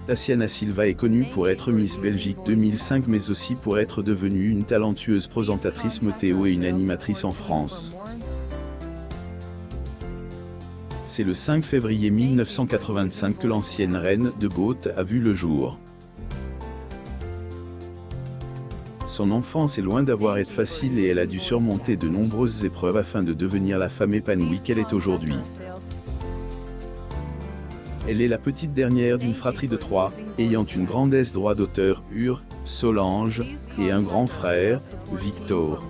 Tassiana Silva est connue pour être Miss Belgique 2005 mais aussi pour être devenue une talentueuse présentatrice météo et une animatrice en France. C'est le 5 février 1985 que l'ancienne reine de beauté a vu le jour. Son enfance est loin d'avoir été facile et elle a dû surmonter de nombreuses épreuves afin de devenir la femme épanouie qu'elle est aujourd'hui. Elle est la petite dernière d'une fratrie de 3, ayant une grandesse droit d'auteur, Solange, et un grand frère, Victor.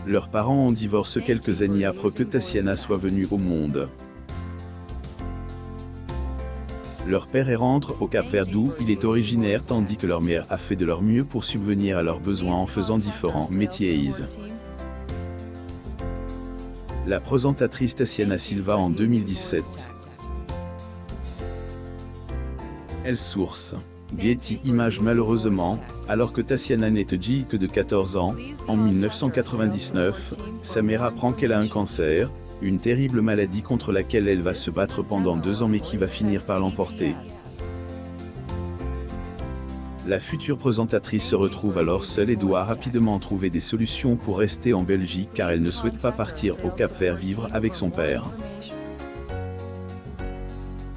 Leurs parents ont divorcé quelques années après que Tassiana soit venue au monde. Leur père est rentre au Cap-Vert d'où il est originaire tandis que leur mère a fait de leur mieux pour subvenir à leurs besoins en faisant différents métiers. La présentatrice Tassiana Silva en 2017. Elle source. Getty Images malheureusement, alors que Tassiana n'est que de 14 ans, en 1999, sa mère apprend qu'elle a un cancer, une terrible maladie contre laquelle elle va se battre pendant 2 ans mais qui va finir par l'emporter. La future présentatrice se retrouve alors seule et doit rapidement trouver des solutions pour rester en Belgique car elle ne souhaite pas partir au Cap-Vert vivre avec son père.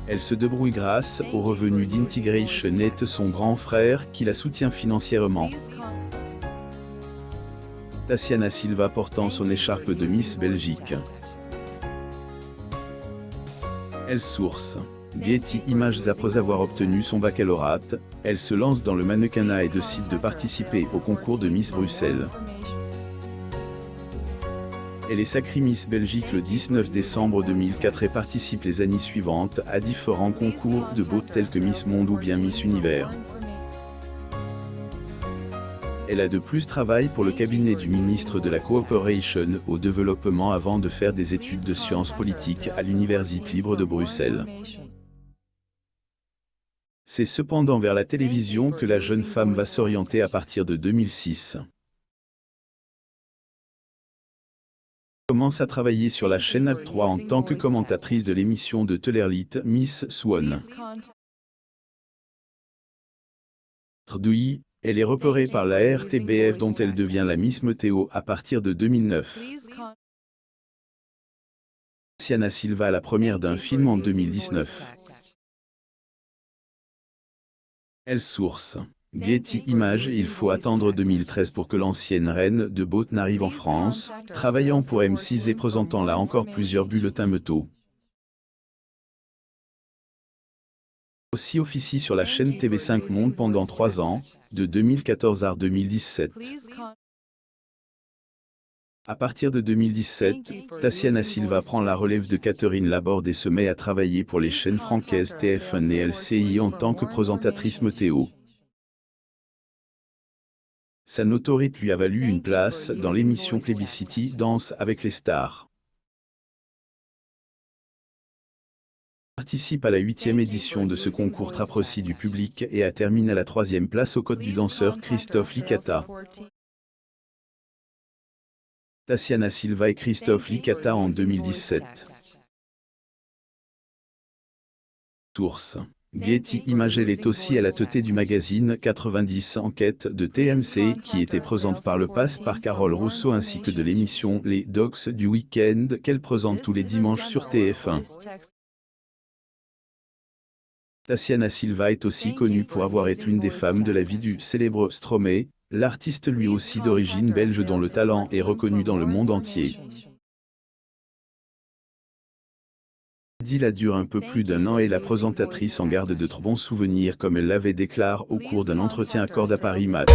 Elle se débrouille grâce aux revenus d'Integration Net, son grand frère qui la soutient financièrement. Tassiana Silva portant son écharpe de Miss Belgique. Elle source. Getty Images après avoir obtenu son baccalauréat, elle se lance dans le mannequinat et décide de participer au concours de Miss Bruxelles. Elle est sacrée Miss Belgique le 19 décembre 2004 et participe les années suivantes à différents concours de beauté tels que Miss Monde ou bien Miss Univers. Elle a de plus travaillé pour le cabinet du ministre de la Coopération au développement avant de faire des études de sciences politiques à l'Université libre de Bruxelles. C'est cependant vers la télévision que la jeune femme va s'orienter à partir de 2006. Elle commence à travailler sur la chaîne Alp 3 en tant que commentatrice de l'émission de télé-réalité Miss Swan. Elle est repérée par la RTBF dont elle devient la Miss Météo à partir de 2009. Tassiana Silva à la première d'un film en 2019. Elle source. Getty Images. Il faut attendre 2013 pour que l'ancienne reine de beauté n'arrive en France, travaillant pour M6 et présentant là encore plusieurs bulletins météo. Aussi officie sur la chaîne TV5 Monde pendant 3 ans, de 2014 à 2017. À partir de 2017, Tassiana Silva prend la relève de Catherine Laborde et se met à travailler pour les chaînes françaises TF1 et LCI en tant que présentatrice météo. Sa notoriété lui a valu une place dans l'émission Plébiscite Danse avec les stars. Participe à la 8e édition de ce concours apprécié du public et a terminé à la 3e place aux côtés du danseur Christophe Licata. Tassiana Silva et Christophe Licata en 2017. Source. Getty Images. Elle est aussi à la tête du magazine 90 Enquête de TMC qui était présente par le passé par Carole Rousseau ainsi que de l'émission Les Docs du week-end qu'elle présente tous les dimanches sur TF1. Tassiana Silva est aussi connue pour avoir été l'une des femmes de la vie du célèbre Stromae, l'artiste lui aussi d'origine belge dont le talent est reconnu dans le monde entier. L'idylle dure un peu plus d'1 an et la présentatrice en garde de très bons souvenirs comme elle l'avait déclaré au cours d'un entretien accordé à Paris Match.